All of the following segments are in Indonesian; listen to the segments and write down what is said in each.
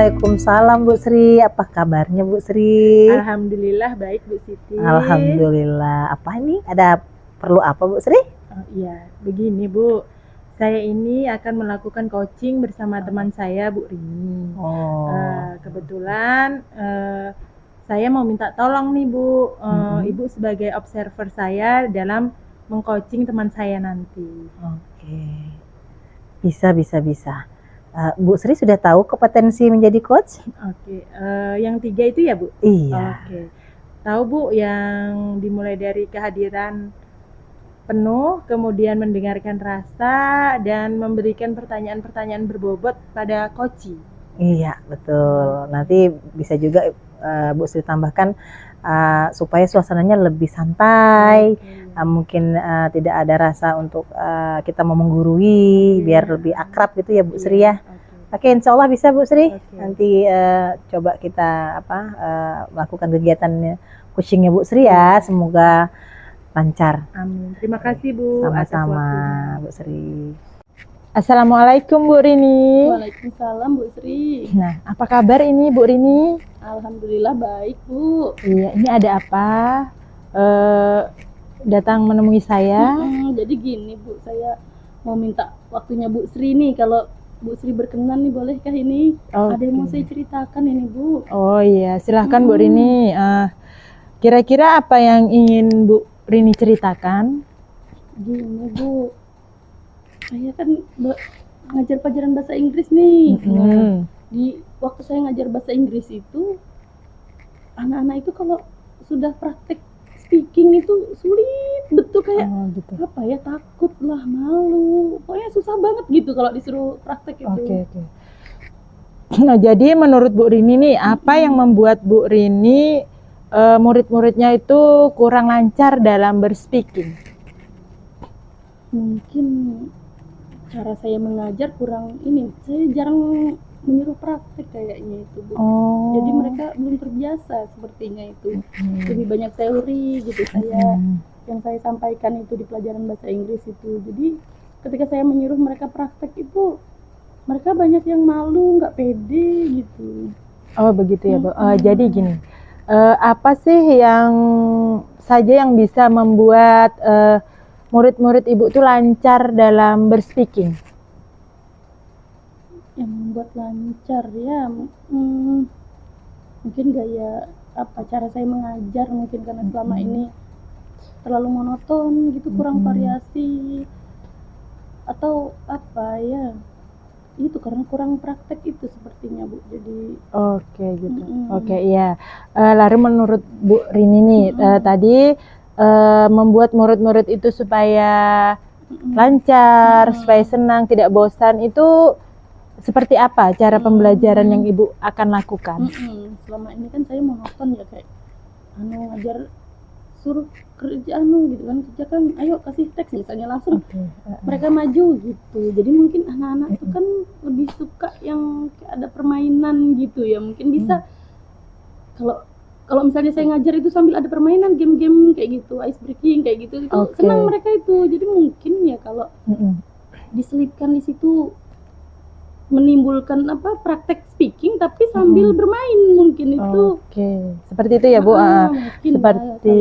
Waalaikumsalam Bu Sri. Apa kabarnya Bu Sri? Alhamdulillah baik Bu Siti. Alhamdulillah. Apa ini? Ada perlu apa Bu Sri? Oh, iya, begini Bu. Saya ini akan melakukan coaching bersama teman saya Bu Rini. Kebetulan saya mau minta tolong nih Bu. Ibu sebagai observer saya dalam mengcoaching teman saya nanti. Oke. Bisa. Bu Sri sudah tahu kompetensi menjadi coach? Oke. Yang 3 itu ya Bu? Iya. Oke. Tahu Bu, yang dimulai dari kehadiran penuh, kemudian mendengarkan rasa, dan memberikan pertanyaan-pertanyaan berbobot pada coaching. Iya, betul. Nanti bisa juga Bu Sri tambahkan supaya suasananya lebih santai, mungkin tidak ada rasa untuk kita mau menggurui, biar lebih akrab gitu ya Bu Sri ya. Oke, insya Allah bisa Bu Sri. Nanti coba kita melakukan kegiatan coachingnya Bu Sri ya. Semoga lancar. Amin. Terima kasih Bu. Sama-sama Bu Sri. Assalamualaikum Bu Rini. Waalaikumsalam Bu Sri. Nah, apa kabar ini Bu Rini? Alhamdulillah baik Bu. Iya, ini ada apa? Datang menemui saya. Jadi gini Bu, saya mau minta waktunya Bu Sri nih. Kalau Bu Sri berkenan nih, bolehkah ini? Ada yang mau saya ceritakan ini Bu. Oh iya, silahkan Bu Rini. Kira-kira apa yang ingin Bu Rini ceritakan? Gini Bu, saya kan ngajar pelajaran bahasa Inggris nih. Di waktu saya ngajar bahasa Inggris itu, anak-anak itu kalau sudah praktek speaking itu sulit betul, kayak apa ya, takut lah, malu, pokoknya susah banget gitu kalau disuruh praktek itu. Oke. Nah, jadi menurut Bu Rini nih, apa yang membuat Bu Rini murid-muridnya itu kurang lancar dalam berspeaking? Mungkin cara saya mengajar kurang ini, saya jarang menyuruh praktek kayaknya itu Bu. Jadi mereka belum terbiasa sepertinya itu. Lebih banyak teori gitu yang saya sampaikan itu di pelajaran bahasa Inggris itu. Jadi ketika saya menyuruh mereka praktek itu, mereka banyak yang malu, nggak pede gitu. Oh begitu ya Bu. Jadi gini, apa sih yang bisa membuat murid-murid Ibu tuh lancar dalam berspeaking? Yang membuat lancar ya, mungkin gaya cara saya mengajar, mungkin karena selama ini terlalu monoton gitu, kurang variasi, atau apa ya, itu karena kurang praktek itu sepertinya Bu. Jadi oke gitu. Oke, iya. Lalu menurut Bu Rini nih, tadi membuat murid-murid itu supaya lancar, supaya senang, tidak bosan, itu seperti apa cara pembelajaran yang Ibu akan lakukan? Selama ini kan saya monoton ya, kayak ngajar, suruh kerja kerjakan, ayo kasih teks misalnya, langsung mereka maju gitu. Jadi mungkin anak-anak itu kan lebih suka yang kayak ada permainan gitu ya, mungkin bisa kalau misalnya saya ngajar itu sambil ada permainan, game-game kayak gitu, ice breaking kayak gitu, itu senang mereka itu. Jadi mungkin ya kalau diselipkan di situ, menimbulkan praktek speaking tapi sambil bermain, mungkin itu. Seperti itu ya Bu. Seperti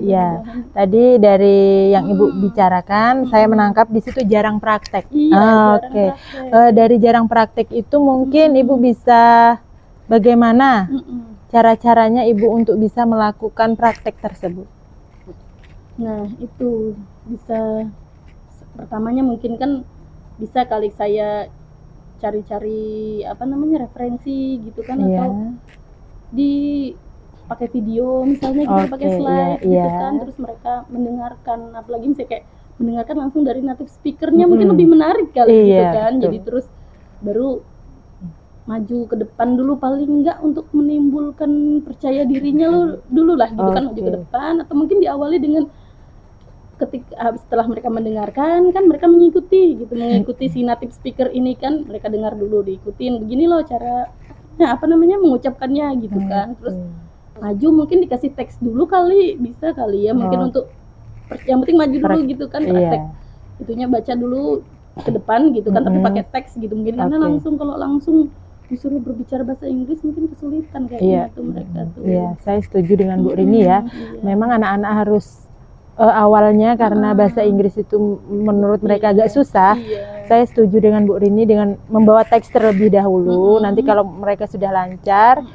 ya tadi dari yang Ibu bicarakan, saya menangkap di situ jarang praktek. Dari jarang praktek itu mungkin Ibu bisa bagaimana cara-caranya Ibu untuk bisa melakukan praktek tersebut? Nah itu bisa, pertamanya mungkin kan bisa kali saya cari-cari referensi gitu kan, atau pakai video misalnya gitu, pakai slide gitu kan, terus mereka mendengarkan, apalagi misalnya kayak mendengarkan langsung dari native speakernya, mungkin lebih menarik kali gitu kan. Jadi terus baru maju ke depan dulu, paling enggak untuk menimbulkan percaya dirinya dulu lah gitu kan, maju ke depan, atau mungkin diawali dengan setelah mereka mendengarkan kan, mereka mengikuti si native speaker ini kan, mereka dengar dulu, diikutin, begini loh cara mengucapkannya gitu kan. Terus maju, mungkin dikasih teks dulu kali, bisa kali ya, mungkin untuk yang penting maju dulu gitu kan, praktek itunya baca dulu ke depan gitu kan, tapi pakai teks gitu mungkin, karena kalau langsung disuruh berbicara bahasa Inggris mungkin kesulitan kayaknya tuh mereka tuh. Iya, saya setuju dengan Bu Rini ya. Iya. Memang anak-anak harus awalnya karena bahasa Inggris itu menurut mereka agak susah. Iya. Saya setuju dengan Bu Rini dengan membawa teks terlebih dahulu. Nanti kalau mereka sudah lancar,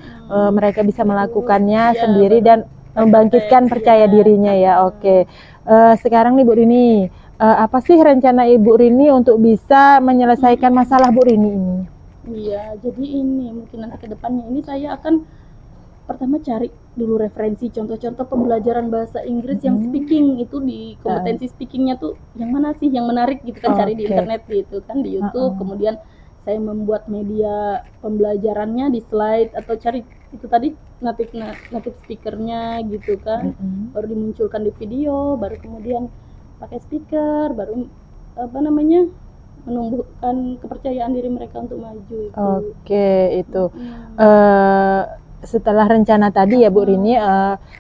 mereka bisa melakukannya Iya, sendiri dan membangkitkan percaya dirinya ya. Oke. Sekarang nih Bu Rini, apa sih rencana Ibu Rini untuk bisa menyelesaikan masalah Bu Rini ini? Iya, jadi ini mungkin nanti ke depannya ini saya akan pertama cari dulu referensi contoh-contoh pembelajaran bahasa Inggris yang speaking itu di kompetensi speakingnya tuh yang mana sih yang menarik gitu kan, cari di internet gitu kan, di YouTube. Kemudian saya membuat media pembelajarannya di slide atau cari itu tadi native speakernya gitu kan, baru dimunculkan di video, baru kemudian pakai speaker, baru apa namanya menumbuhkan kepercayaan diri mereka untuk maju itu. Oke, itu. Setelah rencana tadi ya Bu Rini,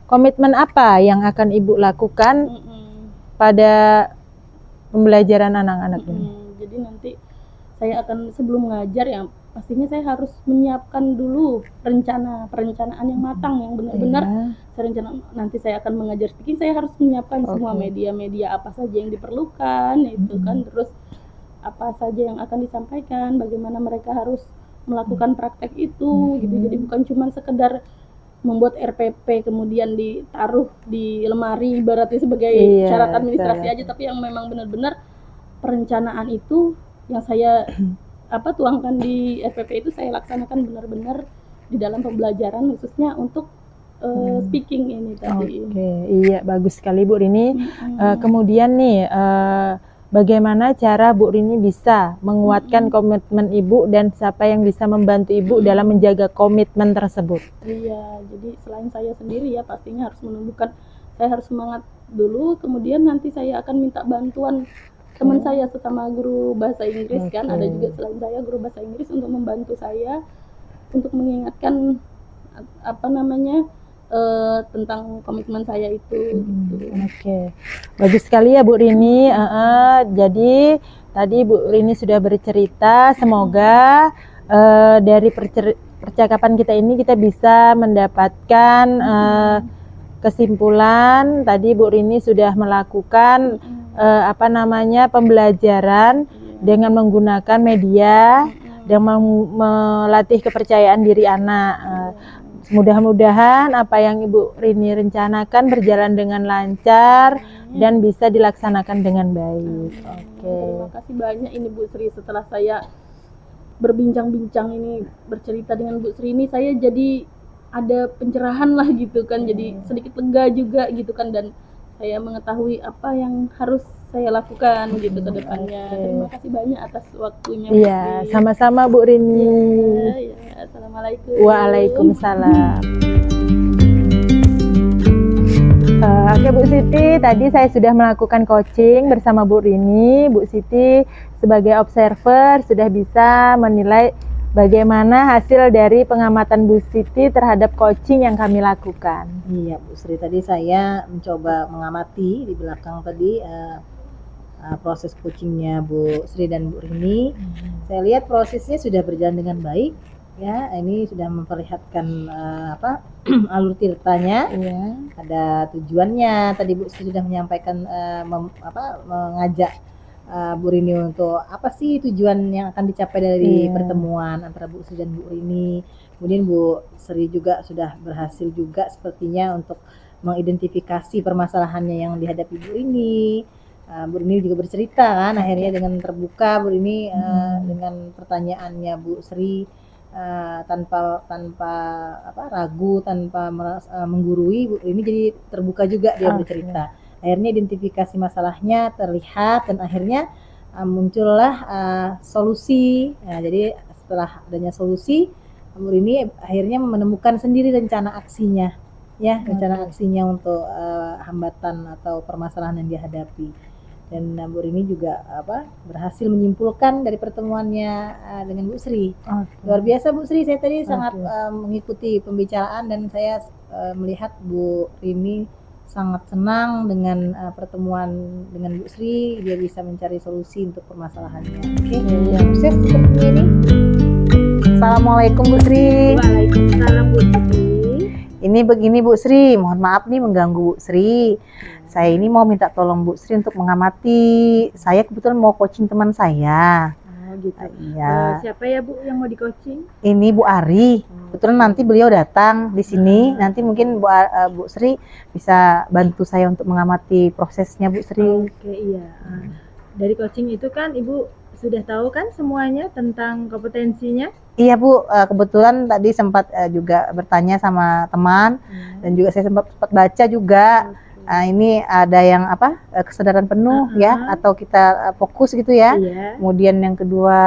komitmen apa yang akan Ibu lakukan pada pembelajaran anak-anak ini? Jadi nanti saya akan sebelum mengajar ya pastinya saya harus menyiapkan dulu perencanaan yang matang, yang benar-benar rencana nanti saya akan mengajar speaking, saya harus menyiapkan semua media-media apa saja yang diperlukan itu kan, terus apa saja yang akan disampaikan, bagaimana mereka harus melakukan praktek itu gitu. Jadi bukan cuma sekedar membuat RPP kemudian ditaruh di lemari ibaratnya sebagai syarat administrasi aja, tapi yang memang benar-benar perencanaan itu yang saya tuangkan di RPP itu saya laksanakan benar-benar di dalam pembelajaran khususnya untuk speaking ini tadi. Oke, iya bagus sekali Bu Rini. Kemudian nih bagaimana cara Bu Rini bisa menguatkan komitmen Ibu dan siapa yang bisa membantu Ibu dalam menjaga komitmen tersebut? Iya, jadi selain saya sendiri ya pastinya harus menumbuhkan, saya harus semangat dulu, kemudian nanti saya akan minta bantuan teman saya sesama guru bahasa Inggris kan, ada juga selain saya guru bahasa Inggris untuk membantu saya untuk mengingatkan tentang komitmen saya itu. Oke, bagus sekali ya Bu Rini. Jadi tadi Bu Rini sudah bercerita, semoga dari percakapan kita ini kita bisa mendapatkan kesimpulan. Tadi Bu Rini sudah melakukan pembelajaran dengan menggunakan media dan melatih kepercayaan diri anak. Mudah-mudahan apa yang Ibu Rini rencanakan berjalan dengan lancar dan bisa dilaksanakan dengan baik. Terima kasih banyak ini Bu Sri, setelah saya berbincang-bincang ini bercerita dengan Bu Sri ini saya jadi ada pencerahan lah gitu kan, jadi sedikit lega juga gitu kan, dan saya mengetahui apa yang harus saya lakukan gitu ke depannya. Terima kasih banyak atas waktunya. Iya, sama-sama Bu Rini. Ya, assalamualaikum. Waalaikumsalam. Oke Bu Siti, tadi saya sudah melakukan coaching bersama Bu Rini. Bu Siti sebagai observer sudah bisa menilai bagaimana hasil dari pengamatan Bu Siti terhadap coaching yang kami lakukan. Iya Bu Sri, tadi saya mencoba mengamati di belakang tadi proses coachingnya Bu Sri dan Bu Rini. Saya lihat prosesnya sudah berjalan dengan baik ya. Ini sudah memperlihatkan alur ceritanya, ada tujuannya. Tadi Bu Sri sudah menyampaikan mengajak Bu Rini untuk apa sih tujuan yang akan dicapai dari pertemuan antara Bu Sri dan Bu Rini. Kemudian Bu Sri juga sudah berhasil juga sepertinya untuk mengidentifikasi permasalahannya yang dihadapi Bu Rini. Bu Rini juga bercerita kan, akhirnya dengan terbuka Bu Rini dengan pertanyaannya Bu Sri tanpa ragu, tanpa menggurui. Bu Rini jadi terbuka juga dia bercerita. Akhirnya identifikasi masalahnya terlihat dan akhirnya muncullah solusi. Jadi setelah adanya solusi, Bu Rini akhirnya menemukan sendiri rencana aksinya, ya rencana aksinya untuk hambatan atau permasalahan yang dihadapi. Dan Bu Rini juga berhasil menyimpulkan dari pertemuannya dengan Bu Sri. Luar biasa Bu Sri, saya tadi sangat mengikuti pembicaraan dan saya melihat Bu Rini sangat senang dengan pertemuan dengan Bu Sri. Dia bisa mencari solusi untuk permasalahannya. Oke, sukses seperti ini. Assalamualaikum Bu Sri. Waalaikumsalam Bu Siti. Ini begini Bu Sri, mohon maaf nih mengganggu Bu Sri. Saya ini mau minta tolong Bu Sri untuk mengamati. Saya kebetulan mau coaching teman saya. Oh gitu. Iya. Siapa ya Bu yang mau di coaching? Ini Bu Ari. Kebetulan nanti beliau datang di sini. Nanti mungkin Bu Sri bisa bantu saya untuk mengamati prosesnya Bu Sri. Oke, iya. Dari coaching itu kan Ibu sudah tahu kan semuanya tentang kompetensinya? Iya Bu, kebetulan tadi sempat juga bertanya sama teman dan juga saya sempat baca juga. Ini ada yang kesadaran penuh ya, atau kita fokus gitu ya. Iya. Kemudian yang kedua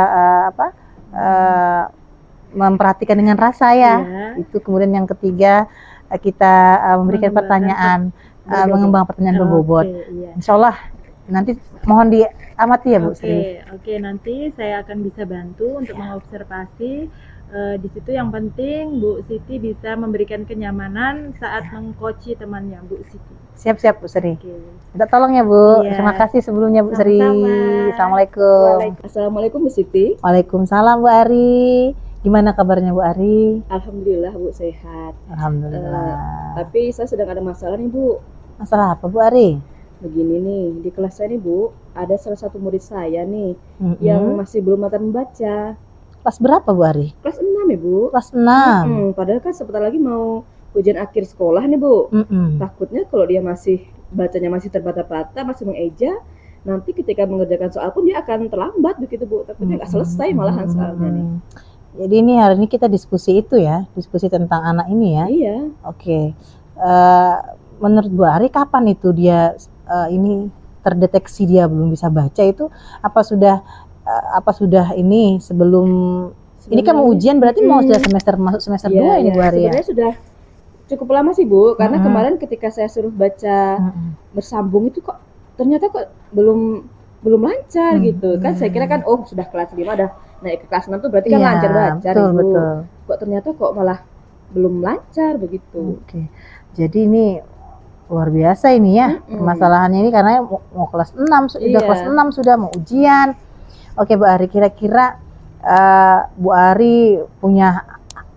memperhatikan dengan rasa ya. Iya. Itu kemudian yang ketiga kita memberikan pertanyaan, mengembang pertanyaan berbobot. Iya. Insya Allah nanti mohon diamati ya Bu Sri. Oke, nanti saya akan bisa bantu untuk mengobservasi. Di situ yang penting Bu Siti bisa memberikan kenyamanan saat mengcoachi temannya Bu Siti. Siap-siap Bu Sri. Oke. Minta tolong ya Bu. Iya. Terima kasih sebelumnya Bu Sri. Sama-sama. Assalamualaikum. Assalamualaikum Bu Siti. Waalaikumsalam Bu Ari. Gimana kabarnya Bu Ari? Alhamdulillah Bu sehat. Alhamdulillah. Tapi saya sedang ada masalah nih Bu. Masalah apa Bu Ari? Begini nih, di kelas saya nih Bu, ada salah satu murid saya nih yang masih belum mata membaca. Kelas berapa Bu Ari? Kelas 6 ya Bu. Kelas 6. Padahal kan sebentar lagi mau ujian akhir sekolah nih Bu. Takutnya kalau dia masih bacanya masih terbata-bata, masih mengeja, nanti ketika mengerjakan soal pun dia akan terlambat begitu Bu. Takutnya nggak selesai malahan soalnya nih. Jadi ini hari ini kita diskusi itu ya, diskusi tentang anak ini ya. Iya. Oke. Menurut Bu Ari kapan itu dia ini terdeteksi dia belum bisa baca itu apa sudah ini sebelum ini kan mau ujian berarti mau sudah masuk semester 2 ini Bu Ari ya. Sebenarnya sudah cukup lama sih Bu, karena kemarin ketika saya suruh baca bersambung itu kok ternyata kok belum lancar gitu. Kan saya kira kan sudah kelas 5 udah naik ke kelas 6 tuh berarti kan lancar baca betul, Bu. betul. Kok ternyata kok malah belum lancar begitu. Oke. Jadi ini luar biasa ini ya permasalahannya ini karena mau kelas 6 sudah kelas 6 sudah mau ujian. Oke Bu Ari, kira-kira Bu Ari punya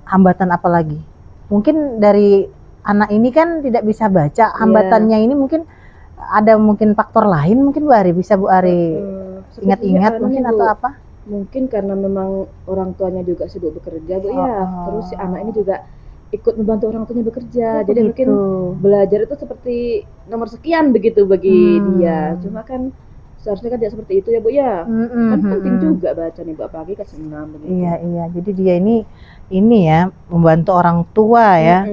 hambatan apa lagi? Mungkin dari anak ini kan tidak bisa baca, hambatannya ini mungkin ada mungkin faktor lain mungkin Bu Ari, bisa Bu Ari ingat-ingat mungkin atau apa? Mungkin karena memang orang tuanya juga sibuk bekerja Bu ya. Terus si anak ini juga ikut membantu orang tuanya bekerja. Jadi mungkin belajar itu seperti nomor sekian begitu bagi dia. Cuma kan seharusnya kan tidak seperti itu ya Bu ya. Kan penting juga baca nih Bu, apalagi kelas 6 begitu. Iya. Jadi dia ini ya membantu orang tua ya.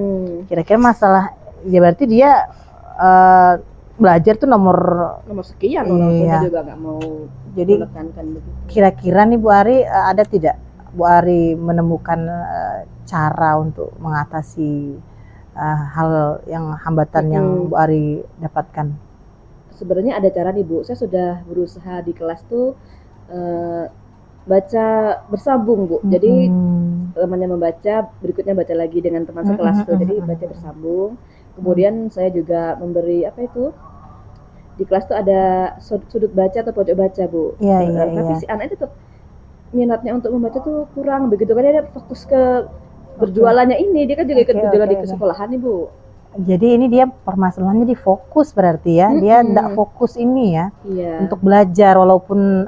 Kira-kira masalah ya berarti dia belajar tuh nomor sekian orang tuanya juga nggak mau jadi menekankan begitu. Kira-kira nih Bu Ari ada tidak Bu Ari menemukan cara untuk mengatasi hal yang hambatan yang Bu Ari dapatkan? Sebenarnya ada cara nih Bu, saya sudah berusaha di kelas tuh baca bersambung Bu. Jadi temannya membaca, berikutnya baca lagi dengan teman sekelas tuh. Jadi baca bersambung. Kemudian saya juga memberi di kelas tuh ada sudut baca atau pojok baca Bu. Tapi si anak itu tetap minatnya untuk membaca tuh kurang begitu kan, dia fokus ke berjualannya ini, dia kan juga ikut berjualan di sekolahan nih Bu. Jadi ini dia permasalahannya di fokus berarti ya, dia tidak fokus ini ya untuk belajar walaupun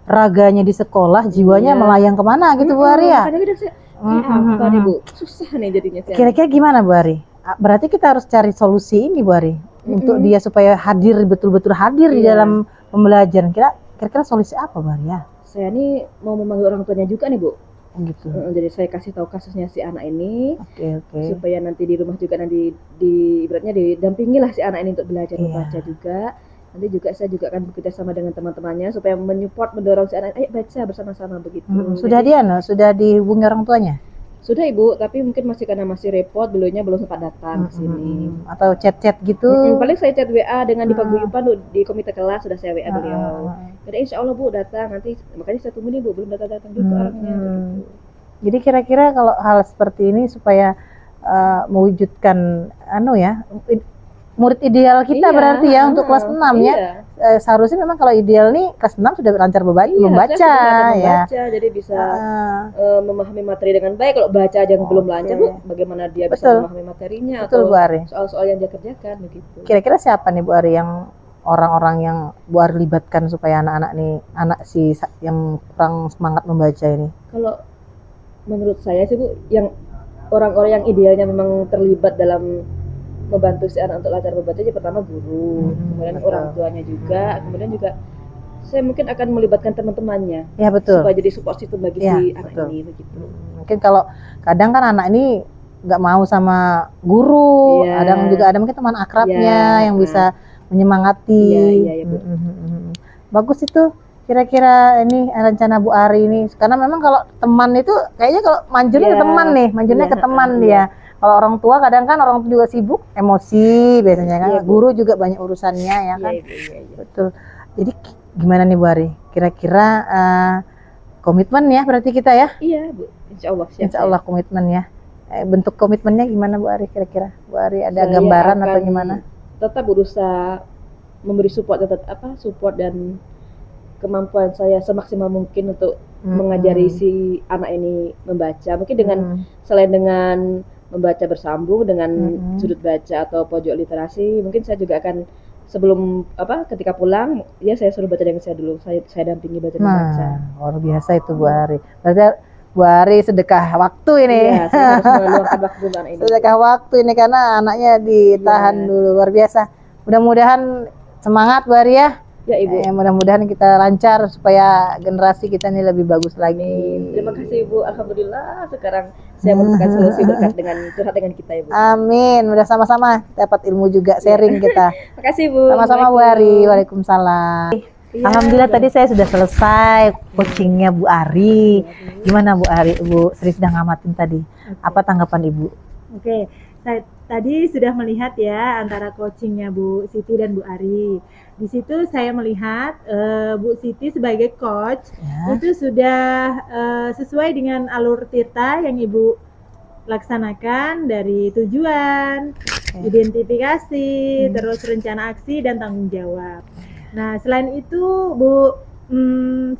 raganya di sekolah, jiwanya melayang kemana gitu Bu Ari ya. Apa nih Bu, susah nih jadinya. Kira-kira gimana Bu Ari? Berarti kita harus cari solusi ini Bu Ari untuk dia supaya betul-betul hadir di dalam pembelajaran. Kira-kira solusi apa Bu Ari ya? Saya nih mau memanggil orang tuanya juga nih Bu. Gitu. Jadi saya kasih tahu kasusnya si anak ini, supaya nanti di rumah juga nanti ibaratnya didampingi lah si anak ini untuk belajar membaca juga. Nanti juga saya juga akan bekerja sama dengan teman-temannya supaya mendorong si anak, ayo baca bersama-sama begitu. Sudah sudah dihubungi orang tuanya? Sudah Ibu, tapi mungkin karena masih repot, beliaunya belum sempat datang ke sini. Atau chat-chat gitu? Paling saya chat WA dengan di paguyuban di komite kelas, sudah saya WA beliau. Jadi insya Allah Bu datang nanti, makanya saya tunggu nih Bu, belum datang juga orangnya. Jadi kira-kira kalau hal seperti ini supaya mewujudkan murid ideal kita berarti ya untuk kelas 6 ya. seharusnya memang kalau ideal nih kelas 6 sudah lancar membaca Saya sudah ada ya. membaca, jadi bisa memahami materi dengan baik. Kalau baca aja yang belum lancar, Bu, bagaimana dia bisa Betul. memahami materinya Betul, atau Bu Ari. soal-soal yang dia kerjakan begitu. Kira-kira siapa nih Bu Ari yang orang-orang yang Bu Ari libatkan supaya anak-anak nih, yang kurang semangat membaca ini? Kalau menurut saya sih, Bu, yang orang-orang yang idealnya memang terlibat dalam membantu si anak untuk lancar membaca, jadi pertama guru, kemudian betul. orang tuanya juga, kemudian juga saya mungkin akan melibatkan teman-temannya Ya betul. supaya jadi support system bagi Ya, si anak betul. ini begitu. Mungkin kalau kadang kan anak ini nggak mau sama guru, Iya. ada mungkin teman akrabnya Iya, yang bisa menyemangati. Iya, Bu. Bagus itu. Kira-kira ini rencana Bu Ari ini, karena memang kalau teman itu kayaknya kalau manjurnya Iya. ke teman nih, manjurnya Iya, ke teman iya. dia. Kalau orang tua kadang kan orang tua juga sibuk, emosi biasanya kan. Iya, Bu. Guru juga banyak urusannya ya kan. Iya. Betul. Jadi gimana nih Bu Ari? Kira-kira komitmen ya berarti kita ya? Iya, Bu. Insya Allah siap. Insya Allah komitmen ya. Bentuk komitmennya gimana Bu Ari kira-kira? Bu Ari ada Saya gambaran atau akan gimana? Tetap berusaha memberi support support dan kemampuan saya semaksimal mungkin untuk mengajari si anak ini membaca. Mungkin dengan selain dengan membaca bersambung dengan sudut baca atau pojok literasi, mungkin saya juga akan sebelum ketika pulang ya saya suruh baca dengan saya dulu. Saya dampingi baca membaca. Luar biasa itu Bu Ari. Berarti Bu Ari sedekah waktu ini. Iya, saya harus meluangkan waktu untuk anak ini. Sedekah waktu ini karena anaknya ditahan dulu, luar biasa. Mudah-mudahan semangat Bu Ari ya. Ya, Ibu. Mudah-mudahan kita lancar supaya generasi kita ini lebih bagus lagi. Terima kasih, Ibu. Alhamdulillah sekarang saya menemukan solusi berkat curhat dengan kita, Ibu. Amin. Udah sama-sama dapat ilmu juga, sharing kita. Terima kasih, Bu. Sama-sama Bu Ari. Waalaikumsalam. Iya, Alhamdulillah tadi saya sudah selesai coachingnya Bu Ari. Gimana Bu Ari? Bu Sri sudah ngamatin tadi. Apa tanggapan Ibu? Oke, saya tadi sudah melihat ya antara coachingnya Bu Siti dan Bu Ari. Di situ saya melihat Bu Siti sebagai coach itu sudah sesuai dengan alur Tirta yang Ibu laksanakan dari tujuan, identifikasi, terus rencana aksi dan tanggung jawab. Nah, selain itu Bu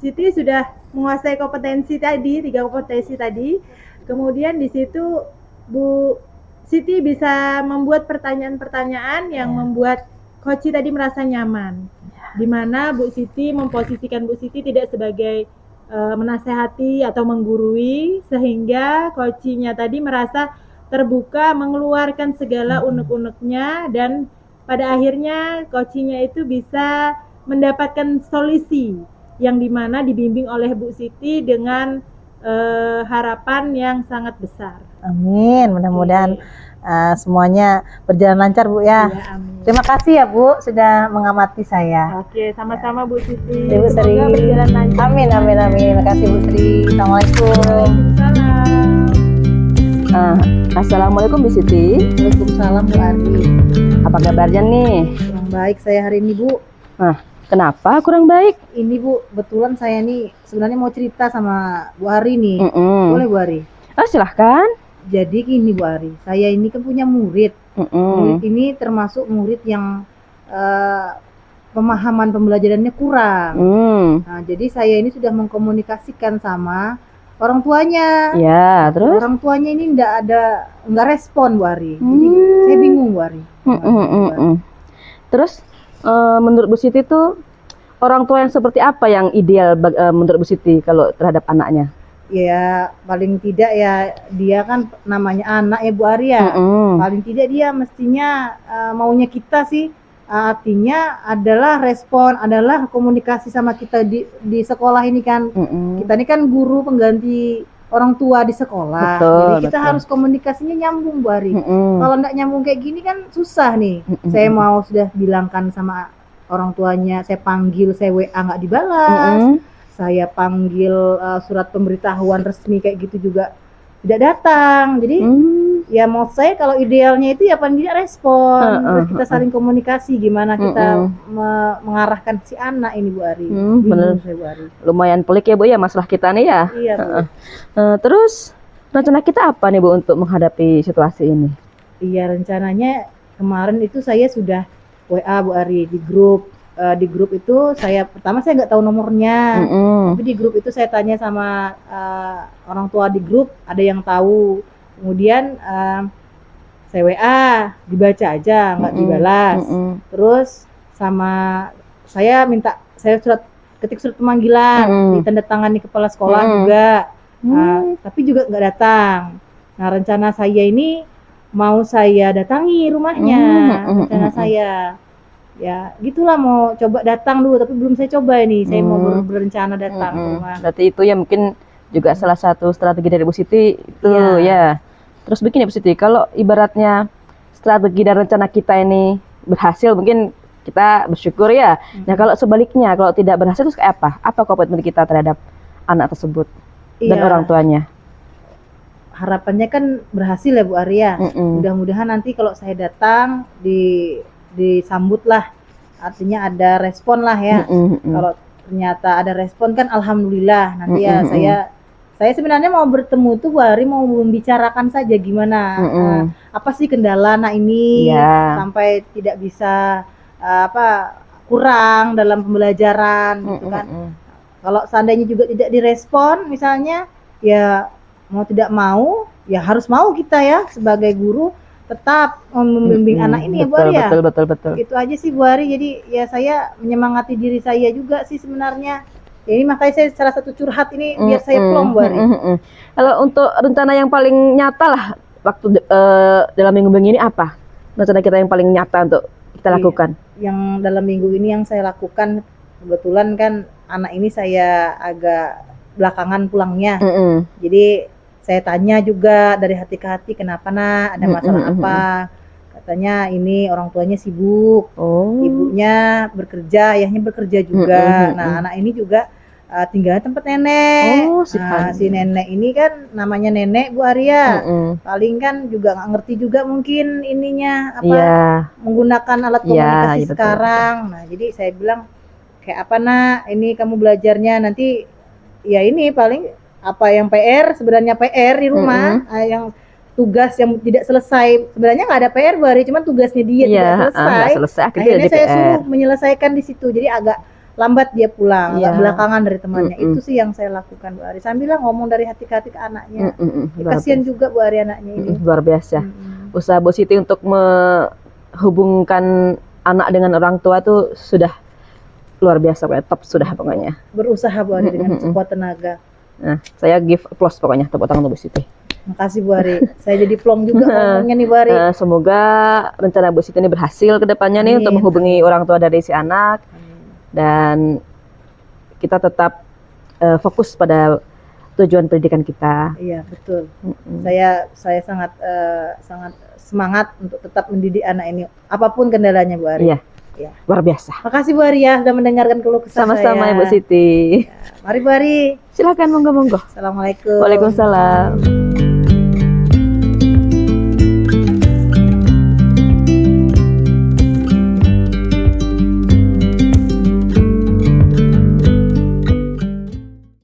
Siti sudah menguasai kompetensi tadi, 3 kompetensi tadi. Kemudian di situ Bu Siti bisa membuat pertanyaan-pertanyaan yang membuat Coach tadi merasa nyaman, di mana Bu Siti memposisikan Bu Siti tidak sebagai menasehati atau menggurui, sehingga coachnya tadi merasa terbuka mengeluarkan segala unek-uneknya, dan pada akhirnya coachnya itu bisa mendapatkan solusi yang dimana dibimbing oleh Bu Siti dengan harapan yang sangat besar. Amin, mudah-mudahan semuanya berjalan lancar Bu ya. Ya, amin. Terima kasih ya Bu sudah mengamati saya. Oke, sama-sama Bu Siti. Bu Sri. Semoga berjalan lancar. Amin. Terima kasih Bu Sri. Assalamualaikum. Assalamualaikum, Bu Siti. Waalaikumsalam Bu Ari. Apa kabarnya nih? Kurang baik saya hari ini Bu. Kenapa kurang baik? Ini Bu, kebetulan saya nih sebenarnya mau cerita sama Bu Ari nih. Boleh Bu Ari? Silahkan. Jadi gini Bu Ari, saya ini kan punya murid. Murid ini termasuk murid yang pemahaman pembelajarannya kurang. Nah, jadi saya ini sudah mengkomunikasikan sama orang tuanya. Ya, terus? Orang tuanya ini nggak respon Bu Ari. Jadi saya bingung Bu Ari. Terus menurut Bu Siti tuh orang tua yang seperti apa yang ideal menurut Bu Siti kalau terhadap anaknya? Ya paling tidak ya dia kan namanya anak ya Bu Ari ya. Paling tidak dia mestinya maunya kita sih artinya adalah respon, adalah komunikasi sama kita di sekolah ini kan. Kita ini kan guru pengganti orang tua di sekolah. Jadi kita harus komunikasinya nyambung Bu Ari. Kalau nggak nyambung kayak gini kan susah nih. Saya mau sudah bilangkan sama orang tuanya, saya panggil, saya WA nggak dibalas. Saya panggil surat pemberitahuan resmi kayak gitu juga tidak datang. Jadi ya mau saya kalau idealnya itu ya paling tidak respon. Terus kita saling komunikasi gimana kita mengarahkan si anak ini Bu Ari. Bener. Saya, Bu Ari. Lumayan pelik ya Bu ya masalah kita nih ya. Iya Bu. Terus rencana kita apa nih Bu untuk menghadapi situasi ini? Iya rencananya kemarin itu saya sudah WA Bu Ari di grup di grup itu pertama saya nggak tahu nomornya, Mm-mm. tapi di grup itu saya tanya sama orang tua di grup, ada yang tahu. Kemudian saya WA, dibaca aja, nggak dibalas. Terus sama saya ketik surat pemanggilan, ditandatangani kepala sekolah juga, tapi juga nggak datang. Nah, rencana saya ini mau saya datangi rumahnya, rencana saya. Ya, gitulah mau coba datang dulu, tapi belum saya coba ini. Saya mau berencana datang ke rumah. Berarti itu ya mungkin juga salah satu strategi dari Bu Siti itu ya. Terus begini Bu Siti, kalau ibaratnya strategi dan rencana kita ini berhasil, mungkin kita bersyukur ya. Nah, kalau sebaliknya, kalau tidak berhasil terus kayak apa? Apa komitmen kita terhadap anak tersebut dan orang tuanya? Harapannya kan berhasil ya Bu Arya. Mudah-mudahan nanti kalau saya datang disambut lah, artinya ada respon lah ya. Kalau ternyata ada respon kan alhamdulillah. Nanti ya saya sebenarnya mau bertemu tuh Bu Ari, mau membicarakan saja gimana apa sih kendala anak ini sampai tidak bisa kurang dalam pembelajaran gitu kan. Kalau seandainya juga tidak direspon misalnya, ya mau tidak mau ya harus mau kita ya sebagai guru tetap membimbing anak ini ya Bu Ari ya. Betul. Itu aja sih Bu Ari. Jadi ya saya menyemangati diri saya juga sih sebenarnya. Ya ini makanya saya salah satu curhat ini biar saya plong Bu Ari. Kalau untuk rencana yang paling nyata lah waktu dalam minggu ini apa? Rencana kita yang paling nyata untuk kita lakukan? Yang dalam minggu ini yang saya lakukan, kebetulan kan anak ini saya agak belakangan pulangnya. Jadi saya tanya juga dari hati ke hati, kenapa nak, ada masalah apa? Katanya ini orang tuanya sibuk, ibunya bekerja, ayahnya bekerja juga. Nah, anak ini juga tinggalnya tempat nenek. Si nenek ini kan namanya nenek Bu Arya. Paling kan juga nggak ngerti juga mungkin ininya menggunakan alat komunikasi sekarang. Nah, jadi saya bilang kayak apa nak, ini kamu belajarnya nanti ya ini paling apa yang sebenarnya PR di rumah, yang tugas yang tidak selesai, sebenarnya nggak ada PR Bu Ari, cuman tugasnya dia tidak selesai. Akhirnya saya suruh menyelesaikan di situ, jadi agak lambat dia pulang, agak belakangan dari temannya. Itu sih yang saya lakukan Bu Ari, sambil ngomong dari hati ke hati ke anaknya. Kasihan juga Bu Ari anaknya ini. Luar biasa. Usaha Bu Siti untuk menghubungkan anak dengan orang tua tuh sudah luar biasa, top sudah pokoknya. Berusaha Bu Ari dengan sekuat tenaga. Nah, saya give applause pokoknya, tepuk tangan untuk Bu Siti. Makasih Bu Ari. Saya jadi plong juga ngomongnya nih Bu Ari. Semoga rencana Bu Siti ini berhasil ke depannya nih untuk menghubungi orang tua dari si anak. Dan kita tetap fokus pada tujuan pendidikan kita. Iya, betul. Saya sangat semangat untuk tetap mendidik anak ini apapun kendalanya Bu Ari. Iya. Luar biasa. Makasih Bu Ari ya sudah mendengarkan keluh kesah saya. Sama-sama ya Bu Siti. Ya, mari Bu Ari. Silakan, monggo. Assalamualaikum. Waalaikumsalam.